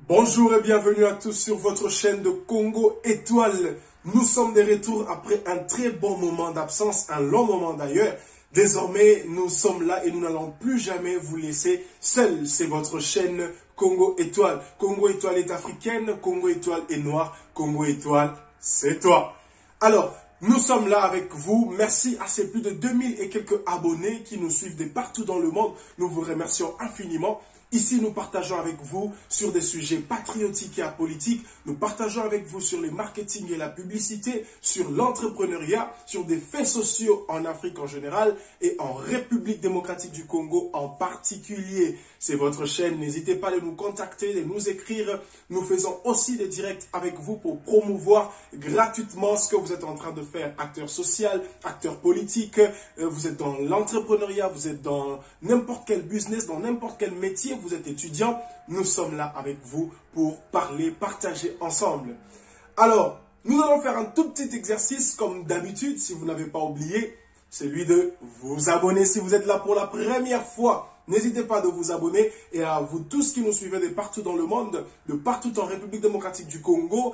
Bonjour et bienvenue à tous sur votre chaîne de Congo Étoile. Nous sommes de retour après un très bon moment d'absence, un long moment d'ailleurs. Désormais, nous sommes là et nous n'allons plus jamais vous laisser seuls. C'est votre chaîne Congo Étoile. Congo Étoile est africaine, Congo Étoile est noire, Congo Étoile, c'est toi. Alors, nous sommes là avec vous. Merci à ces plus de 2000 et quelques abonnés qui nous suivent de partout dans le monde. Nous vous remercions infiniment. Ici, nous partageons avec vous sur des sujets patriotiques et apolitiques. Nous partageons avec vous sur les marketing et la publicité, sur l'entrepreneuriat, sur des faits sociaux en Afrique en général et en République démocratique du Congo en particulier. C'est votre chaîne. N'hésitez pas à nous contacter, de nous écrire. Nous faisons aussi des directs avec vous pour promouvoir gratuitement ce que vous êtes en train de faire. Acteur social, acteur politique, vous êtes dans l'entrepreneuriat, vous êtes dans n'importe quel business, dans n'importe quel métier. Vous êtes étudiant, nous sommes là avec vous pour parler, partager ensemble. Alors, nous allons faire un tout petit exercice comme d'habitude, si vous n'avez pas oublié, celui de vous abonner si vous êtes là pour la première fois. N'hésitez pas de vous abonner et à vous tous qui nous suivez de partout dans le monde, de partout en République démocratique du Congo,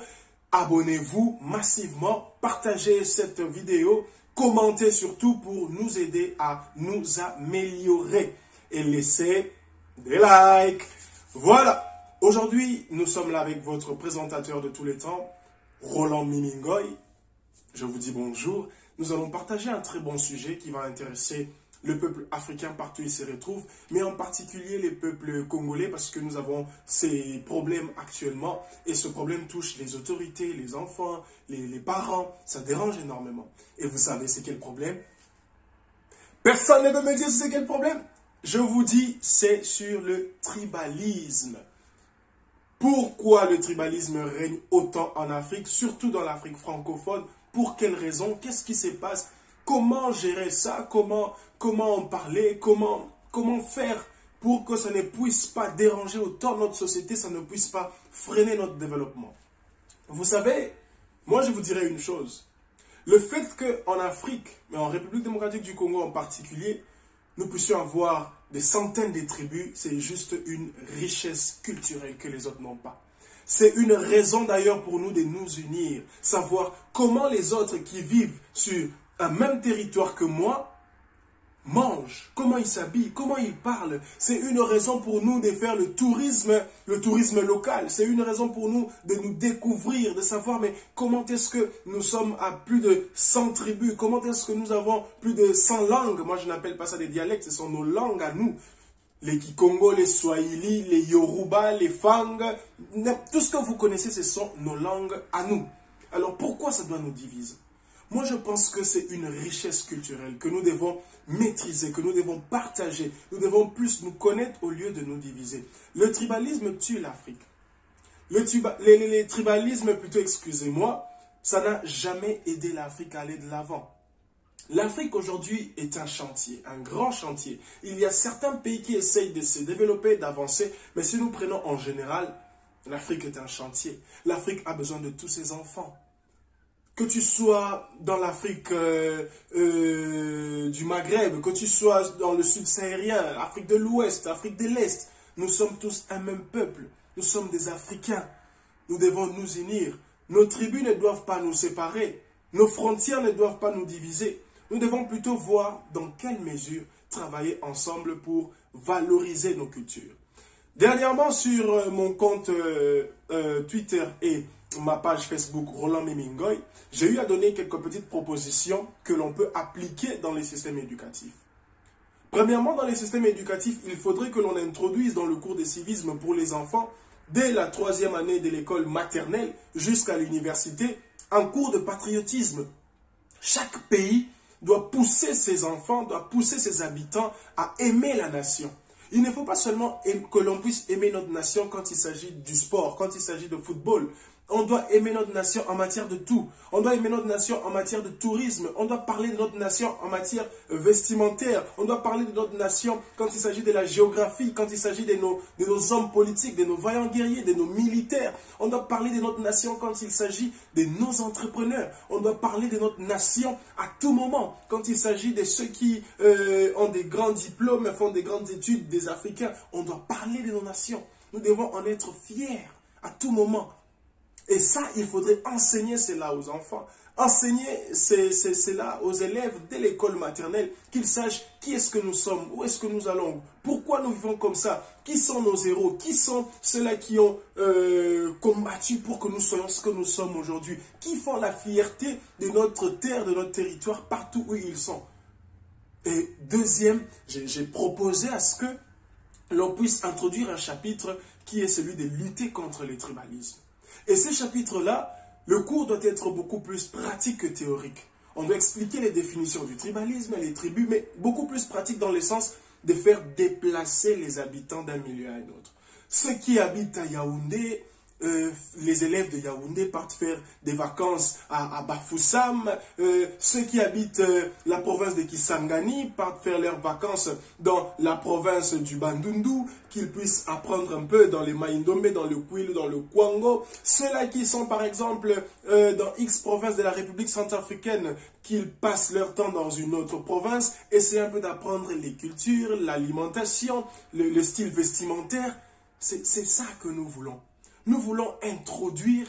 abonnez-vous massivement, partagez cette vidéo, commentez surtout pour nous aider à nous améliorer et laissez des likes. Voilà. Aujourd'hui, nous sommes là avec votre présentateur de tous les temps, Roland Mimingoy. Je vous dis bonjour. Nous allons partager un très bon sujet qui va intéresser le peuple africain partout où il se retrouve, mais en particulier les peuples congolais parce que nous avons ces problèmes actuellement et ce problème touche les autorités, les enfants, les parents. Ça dérange énormément. Et vous savez c'est quel problème? Personne ne peut me dire c'est quel problème? Je vous dis, c'est sur le tribalisme. Pourquoi le tribalisme règne autant en Afrique, surtout dans l'Afrique francophone? Pour quelles raisons? Qu'est-ce qui se passe? Comment gérer ça? Comment en parler? Comment faire pour que ça ne puisse pas déranger autant notre société, ça ne puisse pas freiner notre développement? Vous savez, moi je vous dirais une chose. Le fait qu'en Afrique, mais en République démocratique du Congo en particulier, nous puissions avoir des centaines de tribus, c'est juste une richesse culturelle que les autres n'ont pas. C'est une raison d'ailleurs pour nous de nous unir, savoir comment les autres qui vivent sur un même territoire que moi mangent, comment ils s'habillent, comment ils parlent. C'est une raison pour nous de faire le tourisme local. C'est une raison pour nous de nous découvrir, de savoir mais comment est-ce que nous sommes à plus de 100 tribus, comment est-ce que nous avons plus de 100 langues. Moi je n'appelle pas ça des dialectes, ce sont nos langues à nous. Les Kikongo, les Swahili, les Yoruba, les Fang, tout ce que vous connaissez, ce sont nos langues à nous. Alors pourquoi ça doit nous diviser? Moi, je pense que c'est une richesse culturelle que nous devons maîtriser, que nous devons partager. Nous devons plus nous connaître au lieu de nous diviser. Le tribalisme tue l'Afrique. Les tribalismes, plutôt, excusez-moi, ça n'a jamais aidé l'Afrique à aller de l'avant. L'Afrique aujourd'hui est un chantier, un grand chantier. Il y a certains pays qui essayent de se développer, d'avancer, mais si nous prenons en général, l'Afrique est un chantier. L'Afrique a besoin de tous ses enfants. Que tu sois dans l'Afrique du Maghreb, que tu sois dans le sud sahérien, Afrique de l'Ouest, Afrique de l'Est, nous sommes tous un même peuple. Nous sommes des Africains. Nous devons nous unir. Nos tribus ne doivent pas nous séparer. Nos frontières ne doivent pas nous diviser. Nous devons plutôt voir dans quelle mesure travailler ensemble pour valoriser nos cultures. Dernièrement, sur mon compte Twitter et ma page Facebook Roland Mimingoy, j'ai eu à donner quelques petites propositions que l'on peut appliquer dans les systèmes éducatifs. Premièrement, dans les systèmes éducatifs, il faudrait que l'on introduise dans le cours de civisme pour les enfants, dès la 3e année de l'école maternelle jusqu'à l'université, un cours de patriotisme. Chaque pays doit pousser ses enfants, doit pousser ses habitants à aimer la nation. Il ne faut pas seulement que l'on puisse aimer notre nation quand il s'agit du sport, quand il s'agit de football. On doit aimer notre nation en matière de tout. On doit aimer notre nation en matière de tourisme. On doit parler de notre nation en matière vestimentaire. On doit parler de notre nation quand il s'agit de la géographie, quand il s'agit de nos hommes politiques, de nos vaillants guerriers, de nos militaires. On doit parler de notre nation quand il s'agit de nos entrepreneurs. On doit parler de notre nation à tout moment. Quand il s'agit de ceux qui ont des grands diplômes, font des grandes études, des Africains. On doit parler de nos nations. Nous devons en être fiers. à tout moment. Et ça, il faudrait enseigner cela aux enfants. Enseigner cela aux élèves dès l'école maternelle, qu'ils sachent qui est-ce que nous sommes, où est-ce que nous allons, pourquoi nous vivons comme ça, qui sont nos héros, qui sont ceux-là qui ont combattu pour que nous soyons ce que nous sommes aujourd'hui, qui font la fierté de notre terre, de notre territoire, partout où ils sont. Et deuxième, j'ai proposé à ce que l'on puisse introduire un chapitre qui est celui de lutter contre le tribalisme. Et ce chapitre-là, le cours doit être beaucoup plus pratique que théorique. On doit expliquer les définitions du tribalisme et les tribus, mais beaucoup plus pratique dans le sens de faire déplacer les habitants d'un milieu à un autre. Ceux qui habitent à Yaoundé, les élèves de Yaoundé partent faire des vacances à Bafoussam. Ceux qui habitent la province de Kisangani partent faire leurs vacances dans la province du Bandundu, qu'ils puissent apprendre un peu dans les Maïndomé, dans le Kwilu, dans le Kwango. Ceux-là qui sont par exemple dans X province de la République centrafricaine, qu'ils passent leur temps dans une autre province, essayer un peu d'apprendre les cultures, l'alimentation, le style vestimentaire. C'est ça que nous voulons. Nous voulons introduire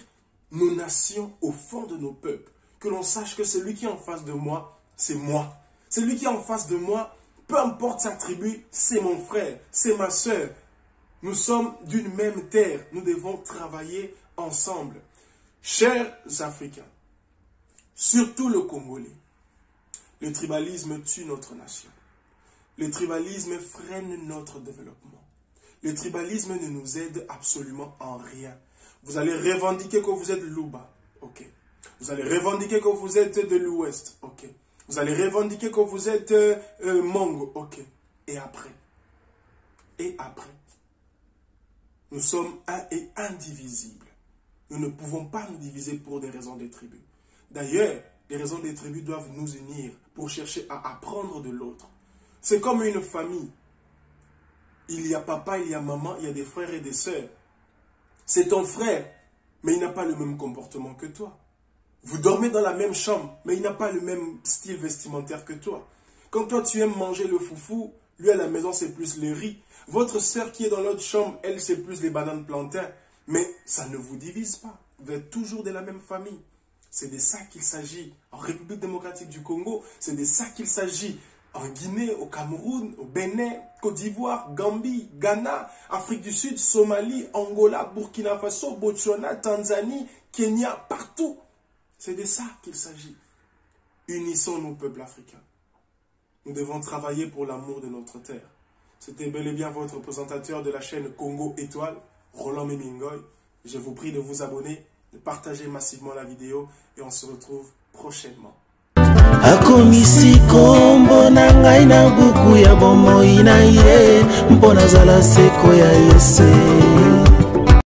nos nations au fond de nos peuples. Que l'on sache que celui qui est en face de moi, c'est moi. Celui qui est en face de moi, peu importe sa tribu, c'est mon frère, c'est ma soeur. Nous sommes d'une même terre. Nous devons travailler ensemble. Chers Africains, surtout le Congolais, le tribalisme tue notre nation. Le tribalisme freine notre développement. Le tribalisme ne nous aide absolument en rien. Vous allez revendiquer que vous êtes Luba, ok. Vous allez revendiquer que vous êtes de l'Ouest, ok. Vous allez revendiquer que vous êtes Mongo, ok. Et après? Et après? Nous sommes un et indivisibles. Nous ne pouvons pas nous diviser pour des raisons des tribus. D'ailleurs, les raisons des tribus doivent nous unir pour chercher à apprendre de l'autre. C'est comme une famille. Il y a papa, il y a maman, il y a des frères et des sœurs. C'est ton frère, mais il n'a pas le même comportement que toi. Vous dormez dans la même chambre, mais il n'a pas le même style vestimentaire que toi. Quand toi, tu aimes manger le foufou, lui à la maison, c'est plus le riz. Votre sœur qui est dans l'autre chambre, elle, c'est plus les bananes plantains. Mais ça ne vous divise pas. Vous êtes toujours de la même famille. C'est de ça qu'il s'agit. En République démocratique du Congo, c'est de ça qu'il s'agit. En Guinée, au Cameroun, au Bénin, Côte d'Ivoire, Gambie, Ghana, Afrique du Sud, Somalie, Angola, Burkina Faso, Botswana, Tanzanie, Kenya, partout. C'est de ça qu'il s'agit. Unissons nos peuples africains. Nous devons travailler pour l'amour de notre terre. C'était bel et bien votre présentateur de la chaîne Congo Étoile, Roland Memingoy. Je vous prie de vous abonner, de partager massivement la vidéo et on se retrouve prochainement. Akomisi kombo na ngai na buku ya bomoi na ye mpona zala seko ya Yesu.